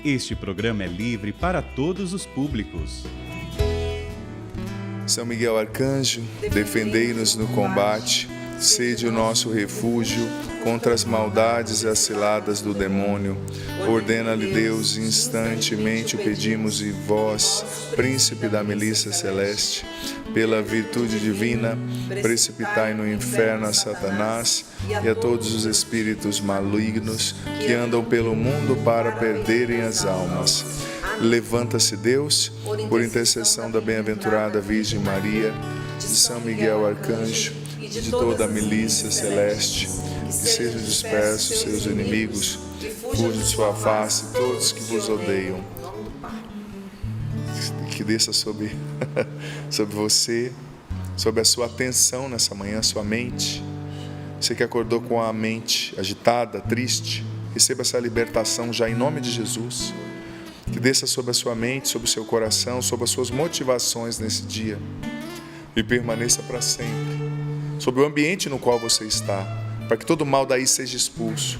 Este programa é livre para todos os públicos. São Miguel Arcanjo, defendei-nos no combate, sede o nosso refúgio contra as maldades e as ciladas do demônio. Ordena-lhe Deus, instantemente o pedimos, e vós, príncipe da milícia celeste, pela virtude divina, precipitai no inferno a Satanás e a todos os espíritos malignos que andam pelo mundo para perderem as almas. Levanta-se Deus, por intercessão da bem-aventurada Virgem Maria, de São Miguel Arcanjo e de toda a milícia celeste, que sejam dispersos seus inimigos, fujam de sua face todos que vos odeiam. Que desça sobre você, sobre a sua atenção nessa manhã, sua mente. Você que acordou com a mente agitada, triste, receba essa libertação já em nome de Jesus. Que desça sobre a sua mente, sobre o seu coração, sobre as suas motivações nesse dia e permaneça para sempre, sobre o ambiente no qual você está, para que todo mal daí seja expulso.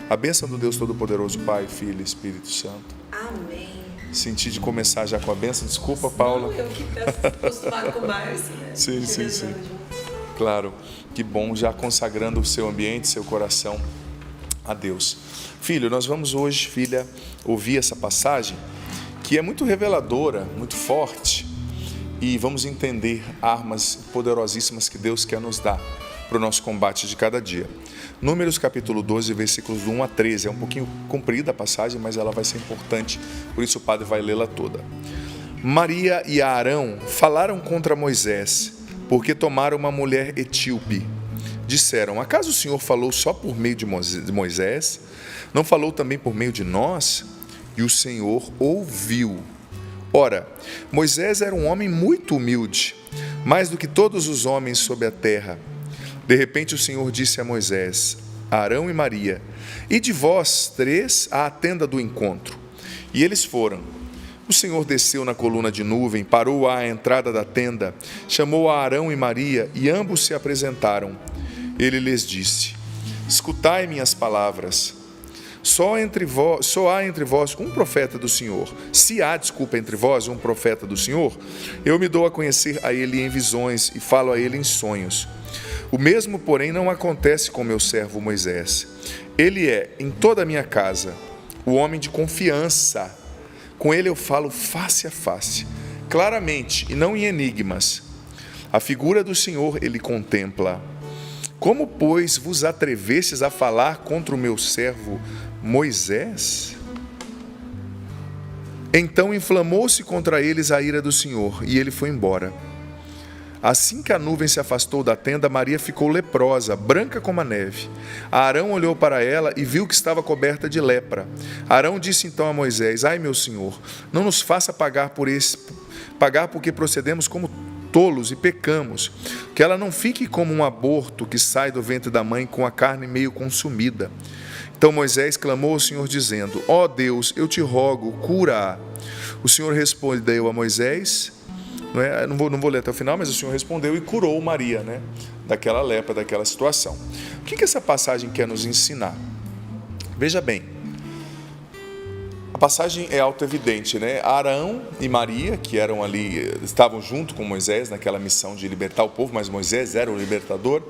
A bênção do Deus Todo-Poderoso, Pai, Filho e Espírito Santo. Amém. Senti de começar já com a bênção, desculpa, Paula. Eu que peço acostumar com o Márcio, né? Sim. Claro, que bom, já consagrando o seu ambiente, seu coração a Deus. Filho, nós vamos hoje, filha, ouvir essa passagem que é muito reveladora, muito forte, e vamos entender armas poderosíssimas que Deus quer nos dar para o nosso combate de cada dia. Números capítulo 12, versículos 1 a 13, é um pouquinho comprida a passagem, mas ela vai ser importante, por isso o padre vai lê-la toda. Maria e Arão falaram contra Moisés, porque tomaram uma mulher etíope. Disseram: acaso o Senhor falou só por meio de Moisés? Não falou também por meio de nós? E o Senhor ouviu. Ora, Moisés era um homem muito humilde, mais do que todos os homens sob a terra. De repente o Senhor disse a Moisés, Arão e Maria: ide vós três à tenda do encontro. E eles foram. O Senhor desceu na coluna de nuvem, parou à entrada da tenda, chamou a Arão e Maria, e ambos se apresentaram. Ele lhes disse: escutai minhas palavras. Só há entre vós um profeta do Senhor. Se há, entre vós um profeta do Senhor, eu me dou a conhecer a ele em visões e falo a ele em sonhos. O mesmo, porém, não acontece com meu servo Moisés. Ele é, em toda a minha casa, o homem de confiança. Com ele eu falo face a face, claramente e não em enigmas. A figura do Senhor ele contempla. Como, pois, vos atrevestes a falar contra o meu servo Moisés? Então inflamou-se contra eles a ira do Senhor, e ele foi embora. Assim que a nuvem se afastou da tenda, Maria ficou leprosa, branca como a neve. Arão olhou para ela e viu que estava coberta de lepra. Arão disse então a Moisés: ai, meu senhor, não nos faça pagar porque procedemos como tolos e pecamos, que ela não fique como um aborto que sai do ventre da mãe com a carne meio consumida. Então Moisés clamou ao Senhor dizendo: ó Deus, eu te rogo, cura-a. O Senhor respondeu a Moisés, não vou ler até o final, mas o Senhor respondeu e curou Maria, daquela lepra, daquela situação. O que essa passagem quer nos ensinar? Veja bem, a passagem é autoevidente, Arão e Maria, que eram ali, estavam junto com Moisés naquela missão de libertar o povo, mas Moisés era o libertador.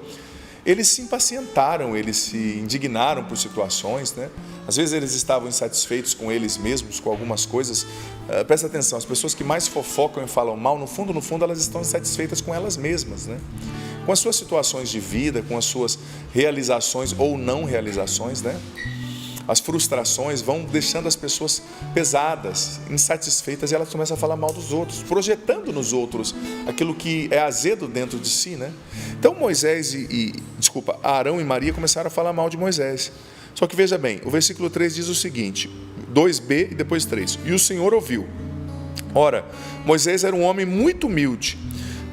Eles se impacientaram, eles se indignaram por situações, Às vezes eles estavam insatisfeitos com eles mesmos, com algumas coisas. Presta atenção, as pessoas que mais fofocam e falam mal, no fundo, elas estão insatisfeitas com elas mesmas, Com as suas situações de vida, com as suas realizações ou não realizações, As frustrações vão deixando as pessoas pesadas, insatisfeitas, e elas começam a falar mal dos outros, projetando nos outros aquilo que é azedo dentro de si, Então Arão e Maria começaram a falar mal de Moisés. Só que veja bem, o versículo 3 diz o seguinte, 2b e depois 3, e o Senhor ouviu. Ora, Moisés era um homem muito humilde,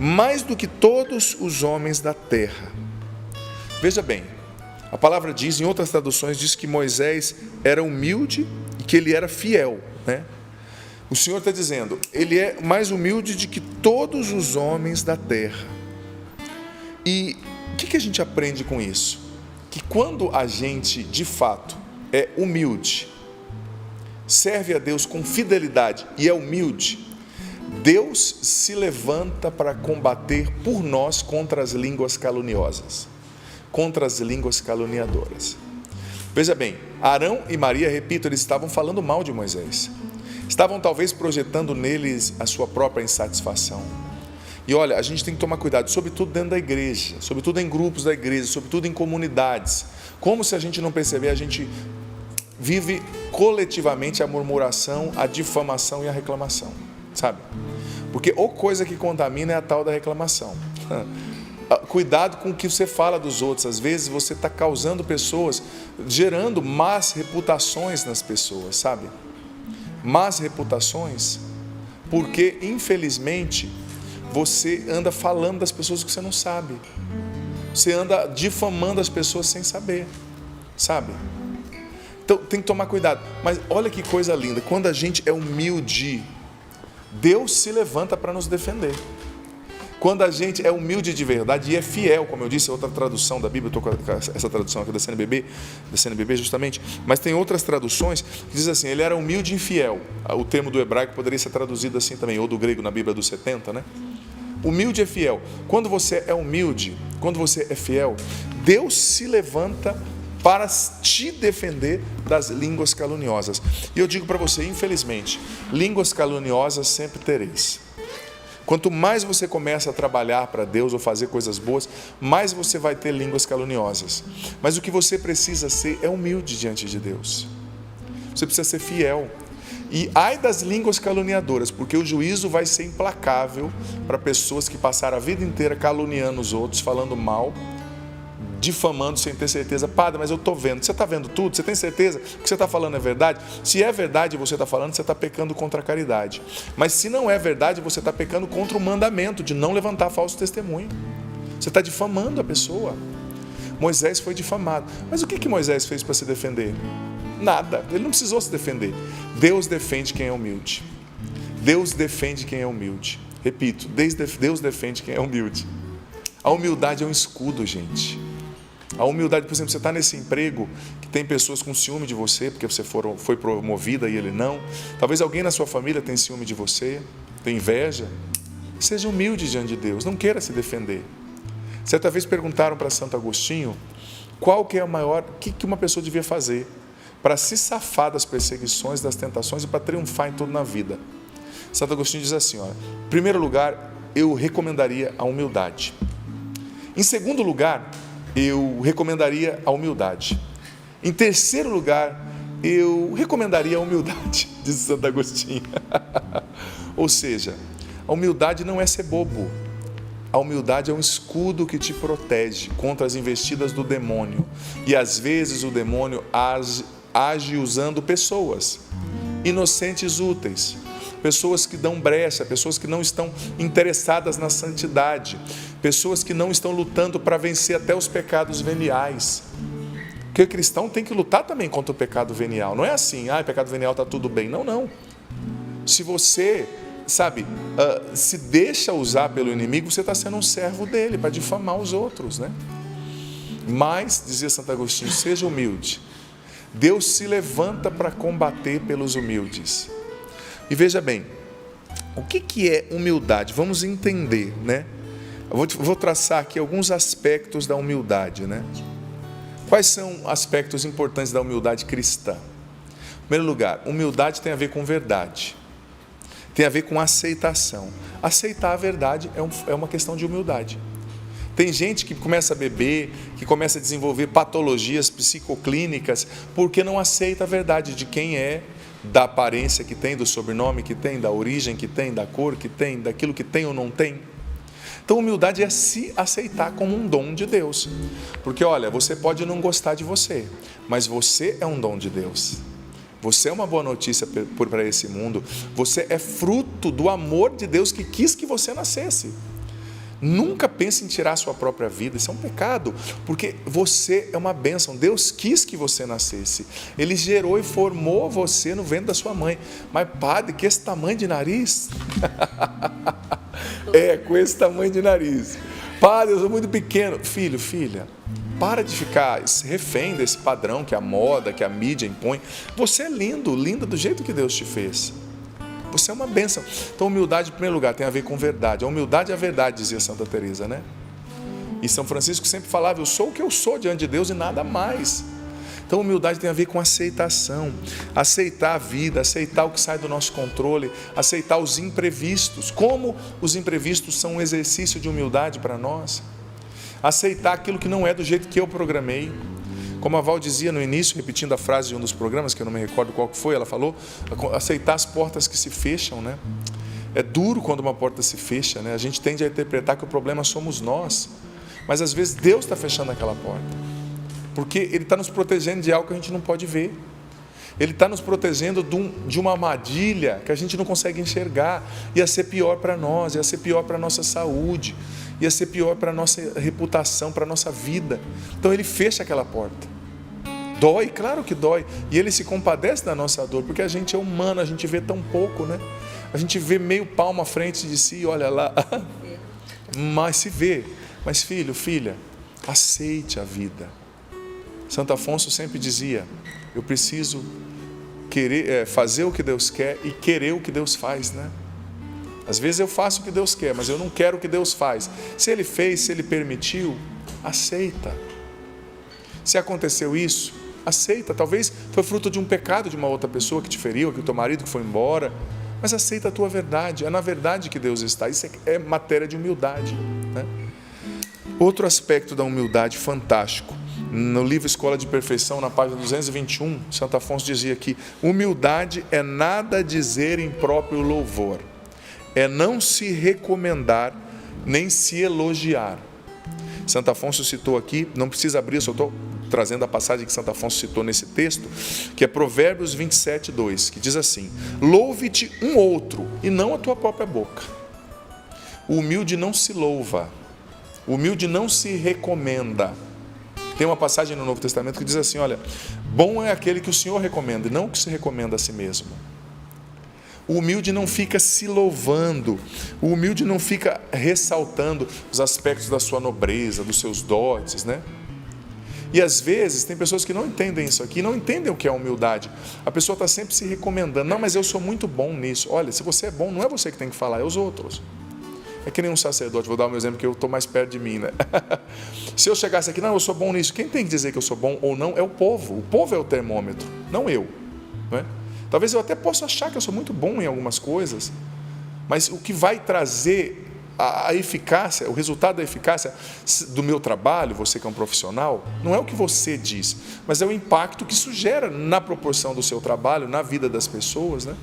mais do que todos os homens da terra. Veja bem, a palavra diz, em outras traduções, diz que Moisés era humilde e que ele era fiel, O Senhor está dizendo, ele é mais humilde do que todos os homens da terra. E o que a gente aprende com isso? Que quando a gente, de fato, é humilde, serve a Deus com fidelidade e é humilde, Deus se levanta para combater por nós contra as línguas caluniosas, contra as línguas caluniadoras. Veja bem, Arão e Maria, repito, eles estavam falando mal de Moisés. Estavam talvez projetando neles a sua própria insatisfação. E olha, a gente tem que tomar cuidado, sobretudo dentro da igreja, sobretudo em grupos da igreja, sobretudo em comunidades. Como se a gente não perceber, a gente vive coletivamente a murmuração, a difamação e a reclamação, sabe? Porque a coisa que contamina é a tal da reclamação. Cuidado com o que você fala dos outros. Às vezes você está causando pessoas, gerando más reputações nas pessoas, sabe? Más reputações, porque infelizmente você anda falando das pessoas que você não sabe. Você anda difamando as pessoas sem saber, sabe? Então tem que tomar cuidado. Mas olha que coisa linda, quando a gente é humilde, Deus se levanta para nos defender. Quando a gente é humilde de verdade e é fiel, como eu disse, é outra tradução da Bíblia, eu estou com essa tradução aqui da CNBB justamente, mas tem outras traduções que diz assim, ele era humilde e fiel. O termo do hebraico poderia ser traduzido assim também, ou do grego na Bíblia dos 70, né? Humilde e fiel. Quando você é humilde, quando você é fiel, Deus se levanta para te defender das línguas caluniosas. E eu digo para você, infelizmente, línguas caluniosas sempre tereis. Quanto mais você começa a trabalhar para Deus ou fazer coisas boas, mais você vai ter línguas caluniosas. Mas o que você precisa ser é humilde diante de Deus. Você precisa ser fiel. E ai das línguas caluniadoras, porque o juízo vai ser implacável para pessoas que passaram a vida inteira caluniando os outros, falando mal, difamando sem ter certeza. Padre, mas eu estou vendo. Você está vendo tudo? Você tem certeza que o que você está falando é verdade? Se é verdade e você está falando, você está pecando contra a caridade. Mas se não é verdade, você está pecando contra o mandamento de não levantar falso testemunho. Você está difamando a pessoa. Moisés foi difamado. Mas o que Moisés fez para se defender? Nada. Ele não precisou se defender. Deus defende quem é humilde. Deus defende quem é humilde. Repito, Deus defende quem é humilde. A humildade é um escudo, gente. A humildade, por exemplo, você está nesse emprego que tem pessoas com ciúme de você, porque você foi promovida e ele não. Talvez alguém na sua família tenha ciúme de você, tem inveja. Seja humilde diante de Deus, não queira se defender. Certa vez perguntaram para Santo Agostinho qual que é a maior, o que uma pessoa devia fazer para se safar das perseguições, das tentações e para triunfar em tudo na vida. Santo Agostinho diz assim, ó, em primeiro lugar, eu recomendaria a humildade. Em segundo lugar, eu recomendaria a humildade. Em terceiro lugar, eu recomendaria a humildade, diz Santo Agostinho. Ou seja, a humildade não é ser bobo. A humildade é um escudo que te protege contra as investidas do demônio. E às vezes o demônio age usando pessoas inocentes, úteis. Pessoas que dão brecha, pessoas que não estão interessadas na santidade, pessoas que não estão lutando para vencer até os pecados veniais. Porque o cristão tem que lutar também contra o pecado venial. Não é assim, pecado venial está tudo bem. Não, não. Se você, se deixa usar pelo inimigo, você está sendo um servo dele para difamar os outros, né? Mas, dizia Santo Agostinho, seja humilde. Deus se levanta para combater pelos humildes. E veja bem, o que é humildade? Vamos entender, né? Eu vou traçar aqui alguns aspectos da humildade, né? Quais são aspectos importantes da humildade cristã? Em primeiro lugar, humildade tem a ver com verdade. Tem a ver com aceitação. Aceitar a verdade é uma questão de humildade. Tem gente que começa a beber, que começa a desenvolver patologias psicoclínicas, porque não aceita a verdade de quem é, da aparência que tem, do sobrenome que tem, da origem que tem, da cor que tem, daquilo que tem ou não tem. Então, humildade é se aceitar como um dom de Deus. Porque, olha, você pode não gostar de você, mas você é um dom de Deus. Você é uma boa notícia para esse mundo. Você é fruto do amor de Deus que quis que você nascesse. Nunca pense em tirar a sua própria vida, isso é um pecado, porque você é uma bênção. Deus quis que você nascesse, Ele gerou e formou você no ventre da sua mãe. Mas padre, que esse tamanho de nariz? Com esse tamanho de nariz. Padre, eu sou muito pequeno. Filho, filha, Para de ficar refém desse padrão que a moda, que a mídia impõe. Você é lindo, linda do jeito que Deus te fez. Você é uma bênção. Então, humildade, em primeiro lugar, tem a ver com verdade. A humildade é a verdade, dizia Santa Teresa, né? E São Francisco sempre falava, eu sou o que eu sou diante de Deus e nada mais. Então, humildade tem a ver com aceitação. Aceitar a vida, aceitar o que sai do nosso controle, aceitar os imprevistos. Como os imprevistos são um exercício de humildade para nós. Aceitar aquilo que não é do jeito que eu programei. Como a Val dizia no início, repetindo a frase de um dos programas, que eu não me recordo qual que foi, ela falou, aceitar as portas que se fecham, né? É duro quando uma porta se fecha, né? A gente tende a interpretar que o problema somos nós. Mas às vezes Deus está fechando aquela porta. Porque Ele está nos protegendo de algo que a gente não pode ver. Ele está nos protegendo de uma armadilha que a gente não consegue enxergar. Ia ser pior para nós, ia ser pior para a nossa saúde, ia ser pior para a nossa reputação, para a nossa vida. Então Ele fecha aquela porta. Dói, claro que dói. E Ele se compadece da nossa dor, porque a gente é humano, a gente vê tão pouco, né? A gente vê meio palmo à frente de si, olha lá. Mas se vê. Mas filho, filha, aceite a vida. Santo Afonso sempre dizia, eu preciso fazer o que Deus quer e querer o que Deus faz, né? Às vezes eu faço o que Deus quer, mas eu não quero o que Deus faz. Se Ele fez, se Ele permitiu, aceita. Se aconteceu isso, aceita. Talvez foi fruto de um pecado de uma outra pessoa que te feriu, que o teu marido que foi embora, mas aceita a tua verdade. É na verdade que Deus está. Isso é matéria de humildade, né? Outro aspecto da humildade fantástico. No livro Escola de Perfeição, na página 221, Santo Afonso dizia que humildade é nada dizer em próprio louvor, é não se recomendar, nem se elogiar. Santo Afonso citou aqui, não precisa abrir, eu só estou trazendo a passagem que Santo Afonso citou nesse texto, que é Provérbios 27, 2, que diz assim, louve-te um outro, e não a tua própria boca. O humilde não se louva, o humilde não se recomenda. Tem uma passagem no Novo Testamento que diz assim, olha, bom é aquele que o Senhor recomenda, e não o que se recomenda a si mesmo. O humilde não fica se louvando, o humilde não fica ressaltando os aspectos da sua nobreza, dos seus dotes, né? E às vezes tem pessoas que não entendem isso aqui, não entendem o que é humildade. A pessoa está sempre se recomendando, não, mas eu sou muito bom nisso. Olha, se você é bom, não é você que tem que falar, é os outros. É que nem um sacerdote, vou dar um exemplo que eu estou mais perto de mim, né? Se eu chegasse aqui, não, eu sou bom nisso, quem tem que dizer que eu sou bom ou não é o povo é o termômetro, não eu, não é? Talvez eu até possa achar que eu sou muito bom em algumas coisas, mas o que vai trazer a eficácia, o resultado da eficácia do meu trabalho, você que é um profissional, não é o que você diz, mas é o impacto que isso gera na proporção do seu trabalho, na vida das pessoas, né?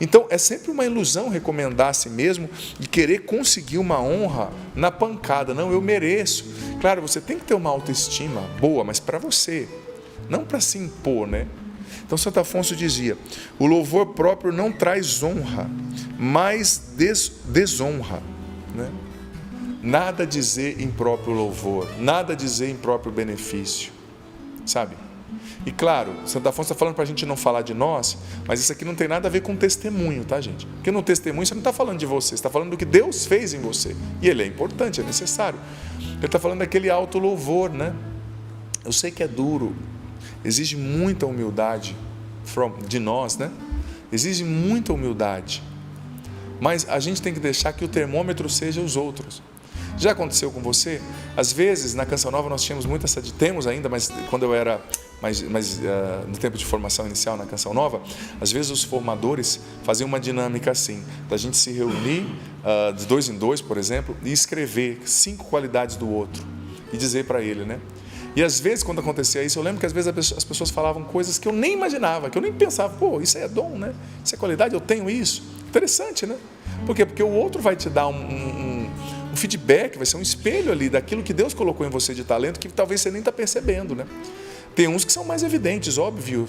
Então, é sempre uma ilusão recomendar a si mesmo e querer conseguir uma honra na pancada. Não, eu mereço. Claro, você tem que ter uma autoestima boa, mas para você, não para se impor, né? Então, Santo Afonso dizia, o louvor próprio não traz honra, mas desonra, né? Nada dizer em próprio louvor, nada dizer em próprio benefício, sabe? E claro, Santo Afonso está falando para a gente não falar de nós, mas isso aqui não tem nada a ver com testemunho, tá, gente? Porque no testemunho você não está falando de você, você está falando do que Deus fez em você. E ele é importante, é necessário. Ele está falando daquele alto louvor, né? Eu sei que é duro, exige muita humildade de nós, né? Exige muita humildade. Mas a gente tem que deixar que o termômetro seja os outros. Já aconteceu com você? Às vezes, na Canção Nova, nós tínhamos muito temos ainda, mas quando eu era no tempo de formação inicial na Canção Nova, às vezes os formadores faziam uma dinâmica assim, da gente se reunir de 2 em 2, por exemplo, e escrever 5 qualidades do outro e dizer para ele, né? E às vezes, quando acontecia isso, eu lembro que às vezes as pessoas falavam coisas que eu nem imaginava, que eu nem pensava, pô, isso é dom, né? Isso é qualidade, eu tenho isso. Interessante, né? Por quê? Porque o outro vai te dar um feedback, vai ser um espelho ali daquilo que Deus colocou em você de talento que talvez você nem está percebendo, né? Tem uns que são mais evidentes, óbvio,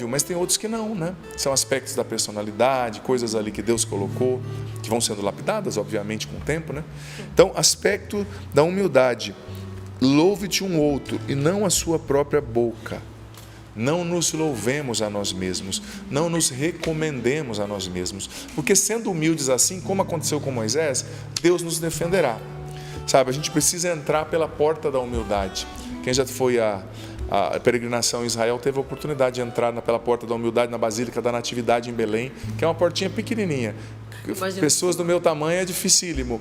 mas tem outros que não, né? São aspectos da personalidade, coisas ali que Deus colocou, que vão sendo lapidadas, obviamente, com o tempo, né? Então, aspecto da humildade. Louve-te um outro e não a sua própria boca. Não nos louvemos a nós mesmos, não nos recomendemos a nós mesmos, porque sendo humildes assim, como aconteceu com Moisés, Deus nos defenderá. Sabe, a gente precisa entrar pela porta da humildade. Quem já foi a peregrinação em Israel teve a oportunidade de entrar pela porta da humildade na Basílica da Natividade em Belém, que é uma portinha pequenininha. Pessoas do meu tamanho é dificílimo,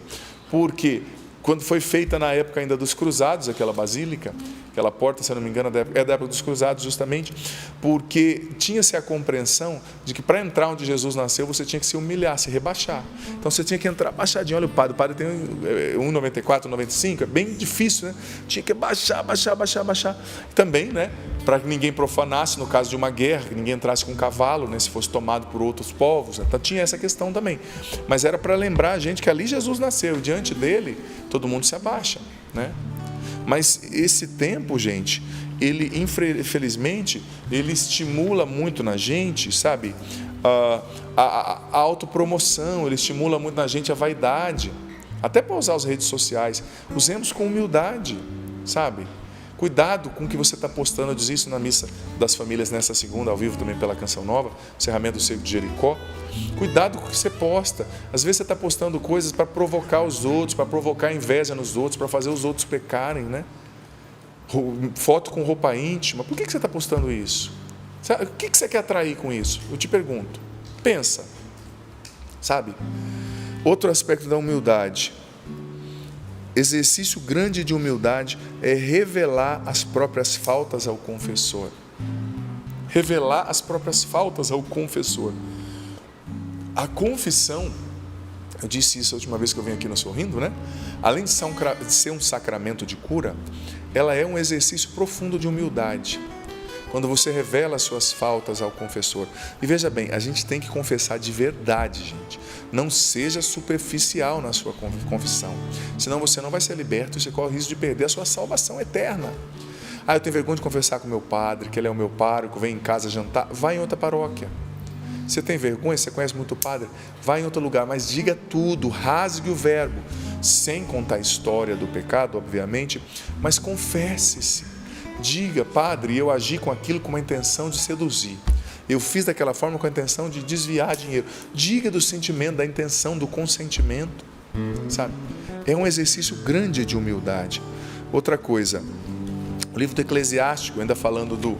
porque quando foi feita na época ainda dos cruzados, aquela basílica, aquela porta, se eu não me engano, é da época dos cruzados justamente, porque tinha-se a compreensão de que para entrar onde Jesus nasceu, você tinha que se humilhar, se rebaixar. Então você tinha que entrar baixadinho. Olha o padre tem 1,94, 1,95, é bem difícil, né? Tinha que baixar. Também, né? Para que ninguém profanasse, no caso de uma guerra, que ninguém entrasse com um cavalo, né? Se fosse tomado por outros povos. Então tinha essa questão também. Mas era para lembrar a gente que ali Jesus nasceu, diante dele, todo mundo se abaixa, né? Mas esse tempo, gente, ele infelizmente, ele estimula muito na gente, sabe, a autopromoção, ele estimula muito na gente a vaidade, até para usar as redes sociais. Usemos com humildade, sabe? Cuidado com o que você está postando. Eu disse isso na missa das famílias nessa segunda, ao vivo também pela Canção Nova, encerramento do Cerco de Jericó. Cuidado com o que você posta. Às vezes você está postando coisas para provocar os outros, para provocar inveja nos outros, para fazer os outros pecarem, né? Foto com roupa íntima. Por que você está postando isso? O que você quer atrair com isso? Eu te pergunto. Pensa. Sabe? Outro aspecto da humildade. Exercício grande de humildade é revelar as próprias faltas ao confessor. Revelar as próprias faltas ao confessor. A confissão, eu disse isso a última vez que eu vim aqui no Sorrindo, né? Além de ser um sacramento de cura, ela é um exercício profundo de humildade. Quando você revela as suas faltas ao confessor. E veja bem, a gente tem que confessar de verdade, gente. Não seja superficial na sua confissão. Senão você não vai ser liberto e você corre o risco de perder a sua salvação eterna. Eu tenho vergonha de confessar com o meu padre, que ele é o meu pároco, vem em casa jantar. Vai em outra paróquia. Você tem vergonha? Você conhece muito o padre? Vai em outro lugar, mas diga tudo, rasgue o verbo. Sem contar a história do pecado, obviamente, mas confesse-se. Diga, padre, eu agi com aquilo com uma intenção de seduzir. Eu fiz daquela forma com a intenção de desviar dinheiro. Diga do sentimento, da intenção, do consentimento, sabe? É um exercício grande de humildade. Outra coisa, o livro do Eclesiástico, ainda falando do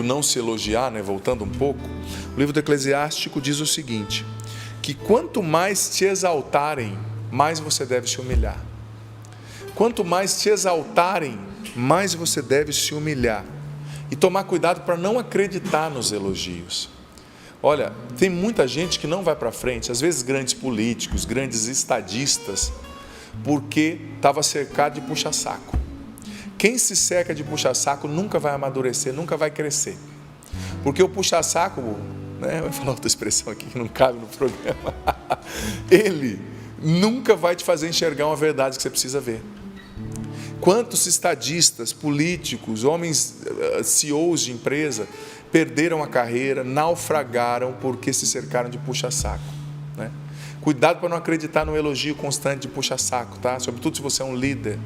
não se elogiar, né? Voltando um pouco, o livro do Eclesiástico diz o seguinte, que quanto mais te exaltarem, mais você deve se humilhar. Quanto mais te exaltarem, mais você deve se humilhar e tomar cuidado para não acreditar nos elogios. Olha, tem muita gente que não vai para frente, às vezes grandes políticos, grandes estadistas, porque estava cercado de puxa-saco. Quem se cerca de puxa-saco nunca vai amadurecer, nunca vai crescer. Porque o puxa-saco, né, eu vou falar outra expressão aqui que não cabe no programa, ele nunca vai te fazer enxergar uma verdade que você precisa ver. Quantos estadistas, políticos, homens, CEOs de empresa, perderam a carreira, naufragaram porque se cercaram de puxa-saco, né? Cuidado para não acreditar no elogio constante de puxa-saco, tá? Sobretudo se você é um líder.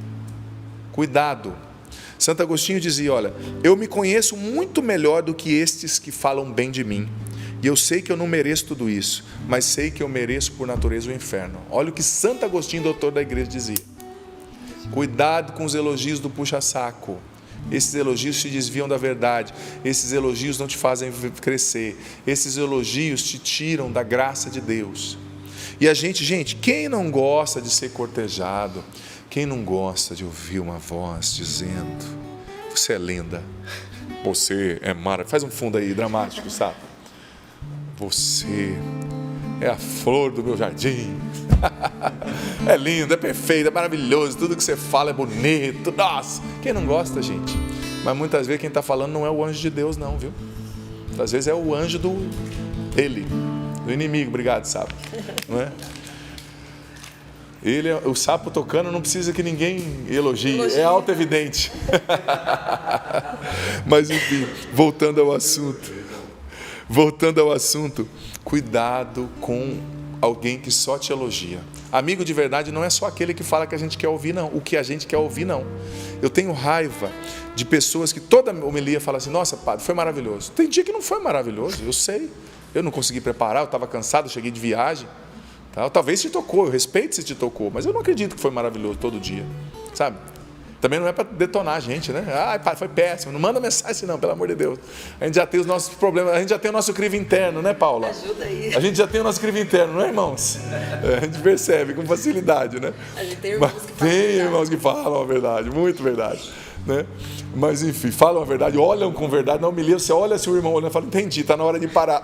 Cuidado. Santo Agostinho dizia, olha, eu me conheço muito melhor do que estes que falam bem de mim. E eu sei que eu não mereço tudo isso, mas sei que eu mereço por natureza o inferno. Olha o que Santo Agostinho, doutor da igreja, dizia. Cuidado com os elogios do puxa-saco. Esses elogios te desviam da verdade. Esses elogios não te fazem crescer. Esses elogios te tiram da graça de Deus. E a gente, quem não gosta de ser cortejado? Quem não gosta de ouvir uma voz dizendo, você é linda, você é maravilhosa. Faz um fundo aí, dramático, sabe? Você é a flor do meu jardim. É lindo, é perfeito, é maravilhoso. Tudo que você fala é bonito. Nossa, quem não gosta, gente? Mas muitas vezes quem está falando não é o anjo de Deus, não, viu? Às vezes é o anjo do inimigo. Obrigado, sapo. Não é? O sapo tocando não precisa que ninguém elogie. É auto-evidente. Mas enfim, voltando ao assunto, cuidado com alguém que só te elogia. Amigo de verdade não é só aquele que fala que a gente quer ouvir, não. O que a gente quer ouvir, não. Eu tenho raiva de pessoas que toda homilia fala assim, nossa, padre, foi maravilhoso. Tem dia que não foi maravilhoso, eu sei. Eu não consegui preparar, eu estava cansado, eu cheguei de viagem. Tá? Talvez te tocou, eu respeito se te tocou, mas eu não acredito que foi maravilhoso todo dia, sabe? Também não é para detonar a gente, né? Ah, foi péssimo. Não manda mensagem assim, não, pelo amor de Deus. A gente já tem os nossos problemas, a gente já tem o nosso crivo interno, né, Paula? Ajuda aí. A gente já tem o nosso crivo interno, não é, irmãos? A gente percebe com facilidade, né? A gente tem irmãos que falam. Tem irmãos que falam a verdade, muito verdade. Né? Mas enfim, falam a verdade, olham com verdade, não me liam. Você olha se o irmão olha e fala, entendi, está na hora de parar.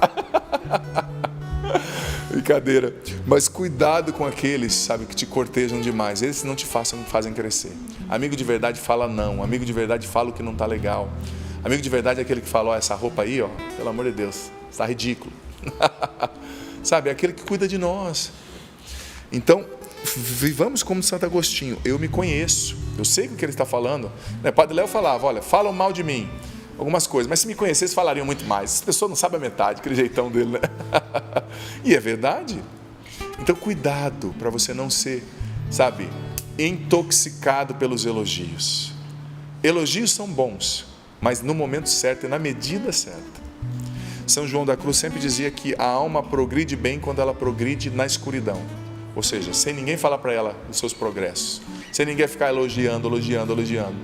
Brincadeira. Mas cuidado com aqueles, sabe, que te cortejam demais. Eles não te fazem crescer. Amigo de verdade fala não. Amigo de verdade fala o que não está legal. Amigo de verdade é aquele que fala, ó, essa roupa aí, ó, pelo amor de Deus, está ridículo. Sabe, é aquele que cuida de nós. Então, vivamos como Santo Agostinho. Eu me conheço, eu sei o que ele está falando. Padre Léo falava, olha, falam mal de mim, algumas coisas, mas se me conhecesse falariam muito mais. As pessoas não sabem a metade, aquele jeitão dele, né? E é verdade. Então cuidado para você não ser, sabe, intoxicado pelos elogios. Elogios são bons, mas no momento certo e na medida certa. São João da Cruz sempre dizia que a alma progride bem quando ela progride na escuridão. Ou seja, sem ninguém falar para ela dos seus progressos. Sem ninguém ficar elogiando.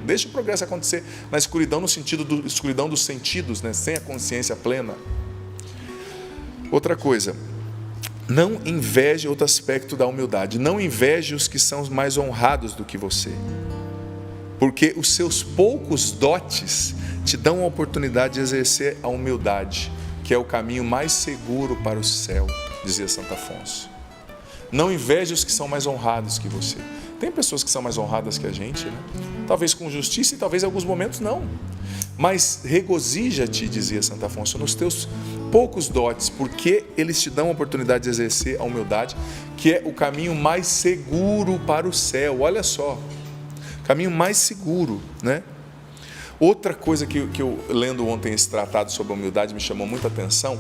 Deixa o progresso acontecer na escuridão, no sentido escuridão dos sentidos, né? Sem a consciência plena. Outra coisa, não inveje outro aspecto da humildade. Não inveje os que são mais honrados do que você. Porque os seus poucos dotes te dão a oportunidade de exercer a humildade, que é o caminho mais seguro para o céu, dizia Santo Afonso. Não inveje os que são mais honrados que você. Tem pessoas que são mais honradas que a gente, né? Talvez com justiça e talvez em alguns momentos não. Mas regozija-te, dizia Santo Afonso, nos teus poucos dotes, porque eles te dão a oportunidade de exercer a humildade, que é o caminho mais seguro para o céu. Olha só, caminho mais seguro, né? Outra coisa que eu lendo ontem esse tratado sobre a humildade me chamou muita atenção,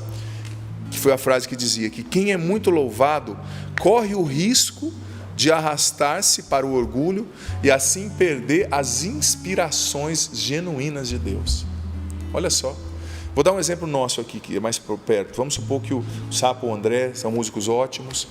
que foi a frase que dizia que quem é muito louvado corre o risco de arrastar-se para o orgulho e assim perder as inspirações genuínas de Deus. Olha só, vou dar um exemplo nosso aqui, que é mais perto. Vamos supor que o Sapo e o André são músicos ótimos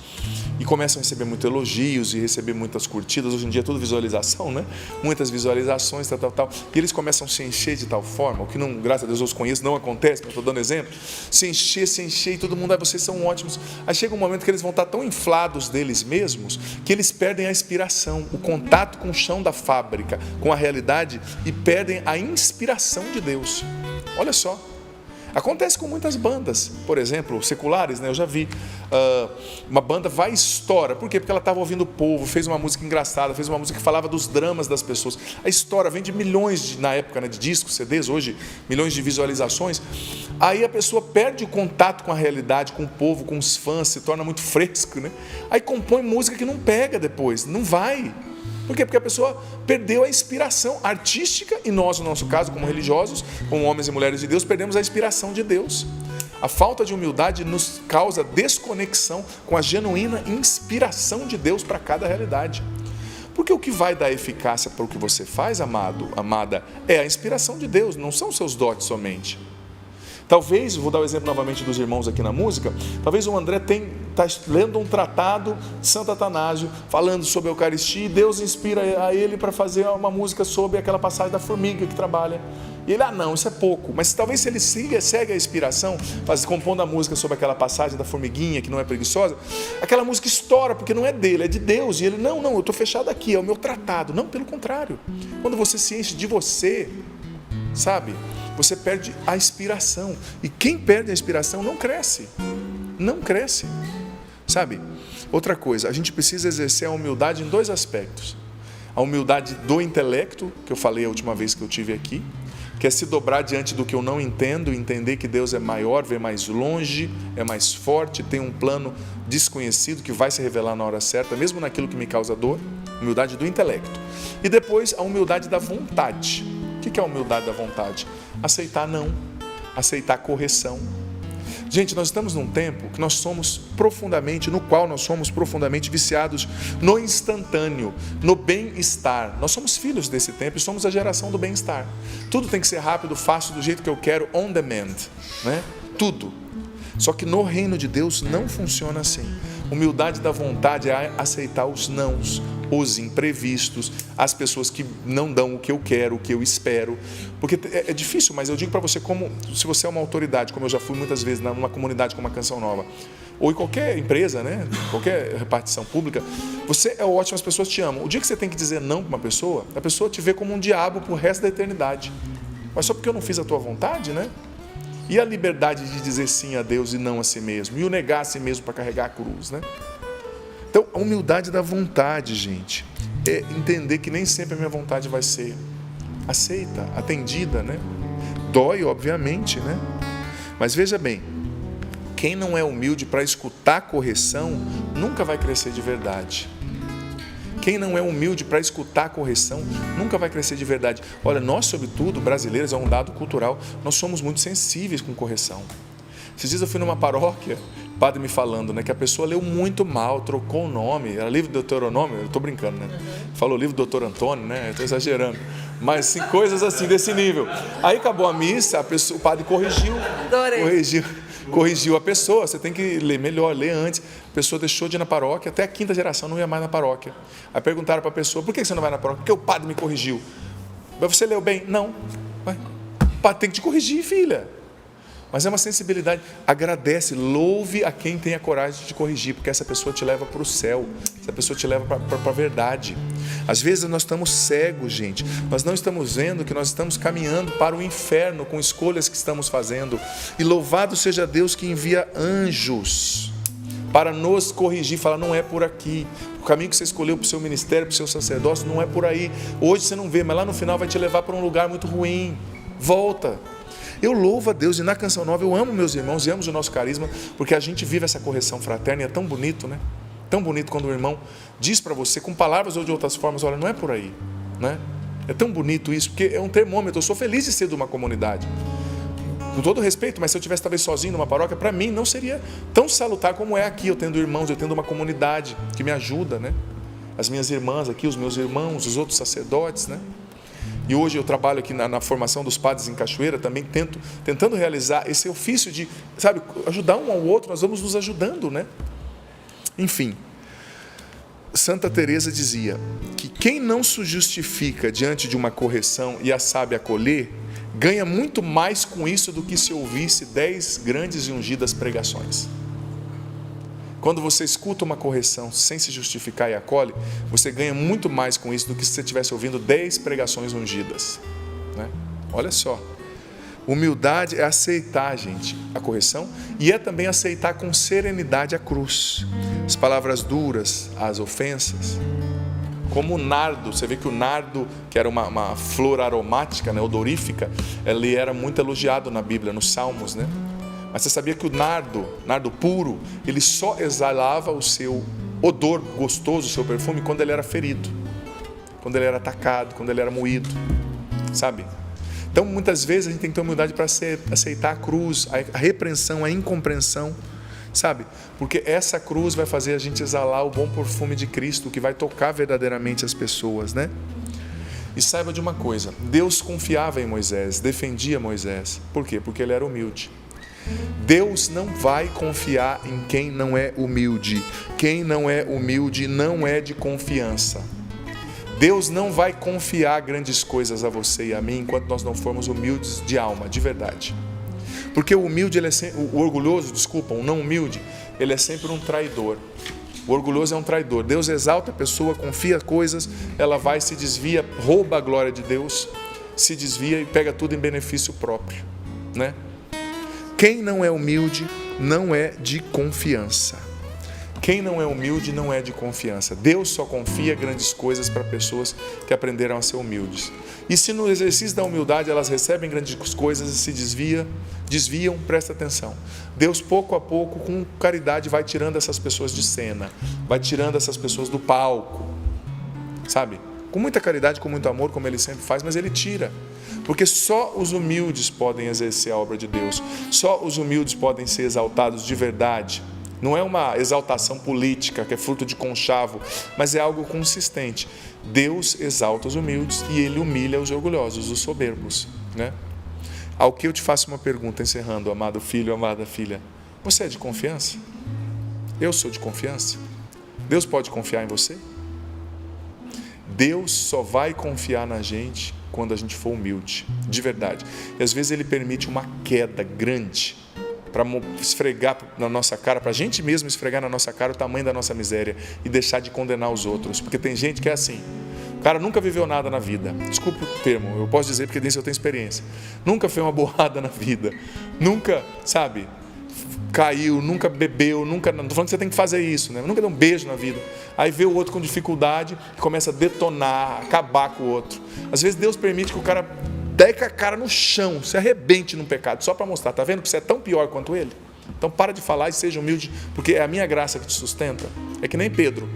e começam a receber muitos elogios e receber muitas curtidas. Hoje em dia é tudo visualização, né? Muitas visualizações, tal. E eles começam a se encher de tal forma, o que não, graças a Deus eu os conheço, não acontece, mas estou dando exemplo. Se encher e todo mundo, vocês são ótimos. Aí chega um momento que eles vão estar tão inflados deles mesmos, que eles perdem a inspiração, o contato com o chão da fábrica, com a realidade, e perdem a inspiração de Deus. Olha só. Acontece com muitas bandas, por exemplo, seculares, né? Eu já vi uma banda vai e estoura. Por quê? Porque ela estava ouvindo o povo, fez uma música engraçada, fez uma música que falava dos dramas das pessoas. A história vende milhões, na época, né, de discos, CDs, hoje milhões de visualizações. Aí a pessoa perde o contato com a realidade, com o povo, com os fãs, se torna muito fresco, né? Aí compõe música que não pega depois, não vai. Por quê? Porque a pessoa perdeu a inspiração artística e nós, no nosso caso, como religiosos, como homens e mulheres de Deus, perdemos a inspiração de Deus. A falta de humildade nos causa desconexão com a genuína inspiração de Deus para cada realidade. Porque o que vai dar eficácia para o que você faz, amado, amada, é a inspiração de Deus, não são seus dotes somente. Talvez, vou dar o exemplo novamente dos irmãos aqui na música, talvez o André está lendo um tratado de Santo Atanásio, falando sobre a Eucaristia, e Deus inspira a ele para fazer uma música sobre aquela passagem da formiga que trabalha. E ele, não, isso é pouco. Mas talvez se ele segue a inspiração, compondo a música sobre aquela passagem da formiguinha, que não é preguiçosa, aquela música estoura, porque não é dele, é de Deus. E ele, não, eu estou fechado aqui, é o meu tratado. Não, pelo contrário. Quando você se enche de você, sabe, você perde a inspiração. E quem perde a inspiração não cresce. Não cresce. Sabe? Outra coisa, a gente precisa exercer a humildade em dois aspectos. A humildade do intelecto, que eu falei a última vez que eu tive aqui, que é se dobrar diante do que eu não entendo, entender que Deus é maior, vê mais longe, é mais forte, tem um plano desconhecido que vai se revelar na hora certa, mesmo naquilo que me causa dor. Humildade do intelecto. E depois a humildade da vontade. O que é a humildade da vontade? Aceitar não, aceitar correção. Gente, nós estamos num tempo que no qual nós somos profundamente viciados no instantâneo, no bem-estar. Nós somos filhos desse tempo e somos a geração do bem-estar. Tudo tem que ser rápido, fácil, do jeito que eu quero, on demand, né? Tudo. Só que no reino de Deus não funciona assim. Humildade da vontade é aceitar os nãos, os imprevistos, as pessoas que não dão o que eu quero, o que eu espero. Porque é difícil, mas eu digo para você, como se você é uma autoridade, como eu já fui muitas vezes numa comunidade como a Canção Nova, ou em qualquer empresa, né? Qualquer repartição pública, você é ótimo, as pessoas te amam. O dia que você tem que dizer não para uma pessoa, a pessoa te vê como um diabo pro resto da eternidade. Mas só porque eu não fiz a tua vontade, né? E a liberdade de dizer sim a Deus e não a si mesmo, e o negar a si mesmo para carregar a cruz, né? Então, a humildade da vontade, gente, é entender que nem sempre a minha vontade vai ser aceita, atendida, né? Dói, obviamente, né? Mas veja bem, quem não é humilde para escutar correção, nunca vai crescer de verdade. Quem não é humilde para escutar correção, nunca vai crescer de verdade. Olha, nós, sobretudo, brasileiros, é um dado cultural, nós somos muito sensíveis com correção. Esses dias eu fui numa paróquia, o padre me falando, né, que a pessoa leu muito mal, trocou o nome, era livro do Deuteronômio, eu estou brincando, né? Falou livro do Doutor Antônio, né? Eu estou exagerando. Mas sim, coisas assim, desse nível. Aí acabou a missa, o padre corrigiu a pessoa, você tem que ler melhor, ler antes. A pessoa deixou de ir na paróquia, até a 5ª geração não ia mais na paróquia. Aí perguntaram para a pessoa, por que você não vai na paróquia? Porque o padre me corrigiu. Mas você leu bem? Não. O padre tem que te corrigir, filha. Mas é uma sensibilidade. Agradece, louve a quem tem a coragem de te corrigir, porque essa pessoa te leva para o céu, essa pessoa te leva para a verdade. Às vezes nós estamos cegos, gente. Nós não estamos vendo que nós estamos caminhando para o inferno com escolhas que estamos fazendo. E louvado seja Deus que envia anjos para nos corrigir, falar, não é por aqui. O caminho que você escolheu para o seu ministério, para o seu sacerdócio, não é por aí. Hoje você não vê, mas lá no final vai te levar para um lugar muito ruim. Volta. Eu louvo a Deus, e na Canção Nova eu amo meus irmãos e amo o nosso carisma, porque a gente vive essa correção fraterna e é tão bonito, né? Tão bonito quando o irmão diz para você, com palavras ou de outras formas, olha, não é por aí, né? É tão bonito isso, porque é um termômetro. Eu sou feliz de ser de uma comunidade, com todo respeito, mas se eu estivesse talvez sozinho numa paróquia, para mim não seria tão salutar como é aqui, eu tendo irmãos, eu tendo uma comunidade que me ajuda, né? As minhas irmãs aqui, os meus irmãos, os outros sacerdotes, né? E hoje eu trabalho aqui na formação dos padres em Cachoeira, também tentando realizar esse ofício de, sabe, ajudar um ao outro, nós vamos nos ajudando, né? Enfim, Santa Teresa dizia que quem não se justifica diante de uma correção e a sabe acolher, ganha muito mais com isso do que se ouvisse 10 grandes e ungidas pregações. Quando você escuta uma correção sem se justificar e acolhe, você ganha muito mais com isso do que se você estivesse ouvindo 10 pregações ungidas, né? Olha só, humildade é aceitar, gente, a correção, e é também aceitar com serenidade a cruz, as palavras duras, as ofensas. Como o nardo, você vê que o nardo, que era uma flor aromática, né, odorífica, ele era muito elogiado na Bíblia, nos Salmos, né? Mas você sabia que o nardo puro, ele só exalava o seu odor gostoso, o seu perfume, quando ele era ferido, quando ele era atacado, quando ele era moído, sabe? Então, muitas vezes a gente tem que ter humildade para aceitar a cruz, a repreensão, a incompreensão, sabe? Porque essa cruz vai fazer a gente exalar o bom perfume de Cristo, que vai tocar verdadeiramente as pessoas, né? E saiba de uma coisa, Deus confiava em Moisés, defendia Moisés. Por quê? Porque ele era humilde. Deus não vai confiar em quem não é humilde. Quem não é humilde não é de confiança. Deus não vai confiar grandes coisas a você e a mim enquanto nós não formos humildes de alma, de verdade. Porque o humilde, o orgulhoso, o não humilde, ele é sempre um traidor. O orgulhoso é um traidor. Deus exalta a pessoa, confia coisas, ela vai, se desvia, rouba a glória de Deus, se desvia e pega tudo em benefício próprio, né? Quem não é humilde não é de confiança. Quem não é humilde não é de confiança. Deus só confia grandes coisas para pessoas que aprenderam a ser humildes. E se no exercício da humildade elas recebem grandes coisas e se desviam, presta atenção. Deus pouco a pouco, com caridade, vai tirando essas pessoas de cena, vai tirando essas pessoas do palco, sabe? Com muita caridade, com muito amor, como Ele sempre faz, mas Ele tira. Porque só os humildes podem exercer a obra de Deus. Só os humildes podem ser exaltados de verdade. Não é uma exaltação política, que é fruto de conchavo, mas é algo consistente. Deus exalta os humildes e Ele humilha os orgulhosos, os soberbos, né? Ao que eu te faço uma pergunta, encerrando, amado filho, amada filha. Você é de confiança? Eu sou de confiança? Deus pode confiar em você? Deus só vai confiar na gente quando a gente for humilde, de verdade. E às vezes Ele permite uma queda grande para esfregar na nossa cara, para a gente mesmo esfregar na nossa cara o tamanho da nossa miséria e deixar de condenar os outros. Porque tem gente que é assim, o cara nunca viveu nada na vida, desculpa o termo, eu posso dizer porque nisso eu tenho experiência, nunca fez uma borrada na vida, nunca, sabe, caiu, nunca bebeu, nunca, não estou falando que você tem que fazer isso, né? Nunca deu um beijo na vida, aí vê o outro com dificuldade e começa a detonar, acabar com o outro. Às vezes Deus permite que o cara dê com a cara no chão, se arrebente no pecado, só para mostrar, tá vendo que você é tão pior quanto ele? Então para de falar e seja humilde, porque é a minha graça que te sustenta. É que nem Pedro,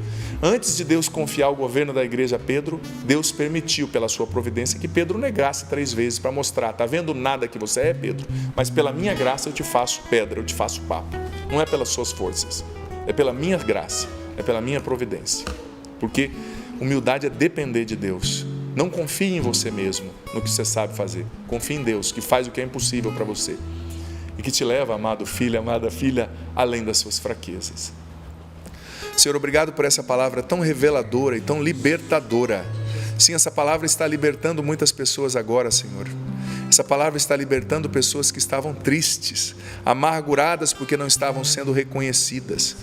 antes de Deus confiar o governo da igreja a Pedro, Deus permitiu pela sua providência que Pedro negasse 3 vezes para mostrar, tá vendo nada que você é, Pedro, mas pela minha graça eu te faço pedra, eu te faço papo, não é pelas suas forças, é pela minha graça, é pela minha providência, porque humildade é depender de Deus. Não confie em você mesmo, no que você sabe fazer, confie em Deus, que faz o que é impossível para você e que te leva, amado filho, amada filha, além das suas fraquezas. Senhor, obrigado por essa palavra tão reveladora e tão libertadora. Sim, essa palavra está libertando muitas pessoas agora, Senhor. Essa palavra está libertando pessoas que estavam tristes, amarguradas porque não estavam sendo reconhecidas.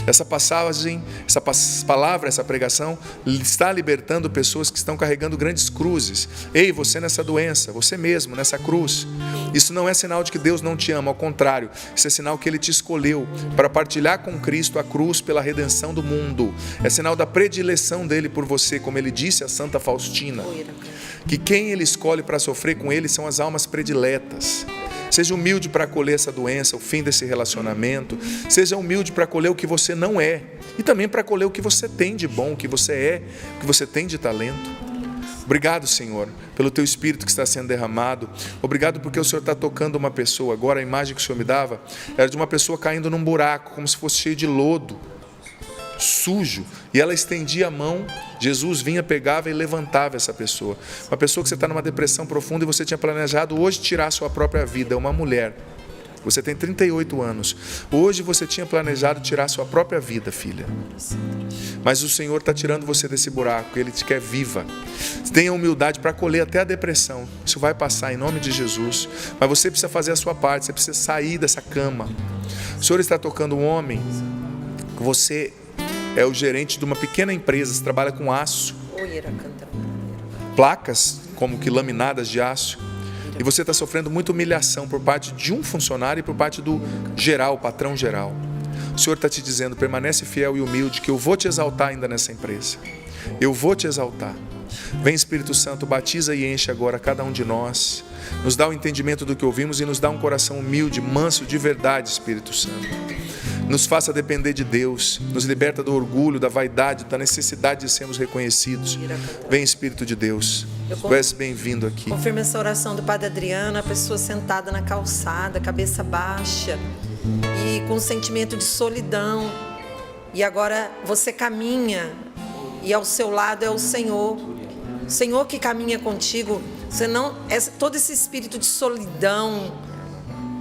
Essa passagem, essa palavra, essa pregação está libertando pessoas que estão carregando grandes cruzes. Ei, você nessa doença, você mesmo nessa cruz. Isso não é sinal de que Deus não te ama, ao contrário, isso é sinal que Ele te escolheu para partilhar com Cristo a cruz pela redenção do mundo. É sinal da predileção dele por você, como ele disse a Santa Faustina, que quem Ele escolhe para sofrer com Ele são as almas prediletas. Seja humilde para acolher essa doença, o fim desse relacionamento. Seja humilde para acolher o que você não é e também para acolher o que você tem de bom, o que você é, o que você tem de talento. Obrigado, Senhor, pelo Teu Espírito que está sendo derramado. Obrigado porque o Senhor está tocando uma pessoa. Agora a imagem que o Senhor me dava era de uma pessoa caindo num buraco, como se fosse cheio de lodo, sujo, e ela estendia a mão, Jesus vinha, pegava e levantava essa pessoa. Uma pessoa que você está numa depressão profunda e você tinha planejado hoje tirar a sua própria vida, é uma mulher. Você tem 38 anos. Hoje você tinha planejado tirar a sua própria vida, filha. Mas o Senhor está tirando você desse buraco. Ele te quer viva. Tenha humildade para acolher até a depressão. Isso vai passar em nome de Jesus. Mas você precisa fazer a sua parte. Você precisa sair dessa cama. O Senhor está tocando um homem. Você é o gerente de uma pequena empresa. Você trabalha com aço. Placas como que laminadas de aço. E você está sofrendo muita humilhação por parte de um funcionário e por parte do geral, patrão geral. O Senhor está te dizendo, permanece fiel e humilde, que eu vou te exaltar ainda nessa empresa. Eu vou te exaltar. Vem, Espírito Santo, batiza e enche agora cada um de nós. Nos dá o entendimento do que ouvimos e nos dá um coração humilde, manso, de verdade, Espírito Santo. Nos faça depender de Deus, nos liberta do orgulho, da vaidade, da necessidade de sermos reconhecidos. Vem, Espírito de Deus, tu és bem-vindo aqui. Confirma essa oração do Padre Adriano, a pessoa sentada na calçada, cabeça baixa e com um sentimento de solidão. E agora você caminha e ao seu lado é o Senhor. O Senhor que caminha contigo. Você não, todo esse espírito de solidão,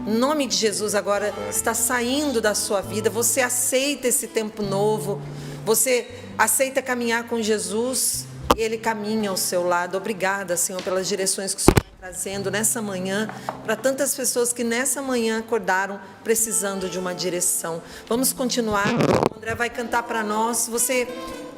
em nome de Jesus, agora está saindo da sua vida. Você aceita esse tempo novo. Você aceita caminhar com Jesus e Ele caminha ao seu lado. Obrigada, Senhor, pelas direções que o Senhor está trazendo nessa manhã, para tantas pessoas que nessa manhã acordaram precisando de uma direção. Vamos continuar. O André vai cantar para nós. Você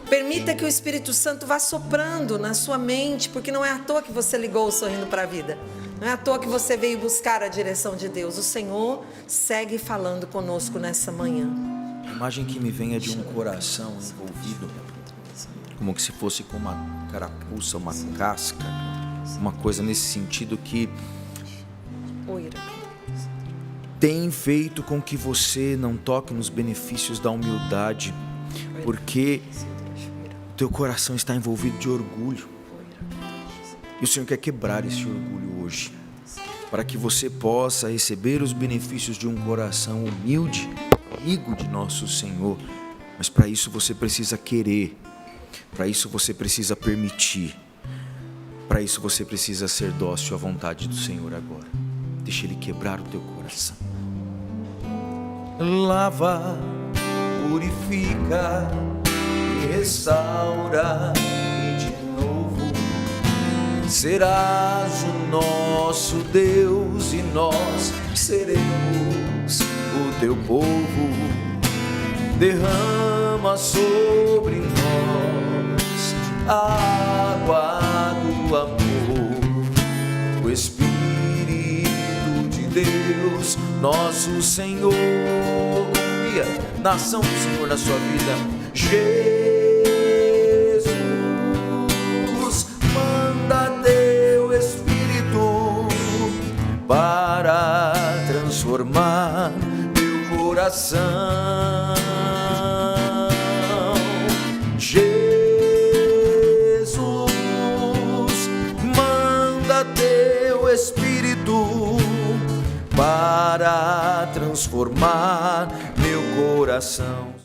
permita que o Espírito Santo vá soprando na sua mente, porque não é à toa que você ligou o Sorrindo para a Vida. Não é à toa que você veio buscar a direção de Deus. O Senhor segue falando conosco nessa manhã. A imagem que me vem é de um coração envolvido, como que se fosse com uma carapuça, uma casca, uma coisa nesse sentido que tem feito com que você não toque nos benefícios da humildade, porque o teu coração está envolvido de orgulho. E o Senhor quer quebrar esse orgulho hoje, para que você possa receber os benefícios de um coração humilde, amigo de nosso Senhor. Mas para isso você precisa querer, para isso você precisa permitir, para isso você precisa ser dócil à vontade do Senhor agora. Deixa Ele quebrar o teu coração. Lava purifica, me restaura e de novo serás o nosso Deus e nós seremos o teu povo. Derrama sobre nós a água do amor, o Espírito de Deus, nosso Senhor. Confia na ação do Senhor na sua vida. Jesus, manda teu Espírito para transformar meu coração. Jesus, manda teu Espírito para transformar meu coração.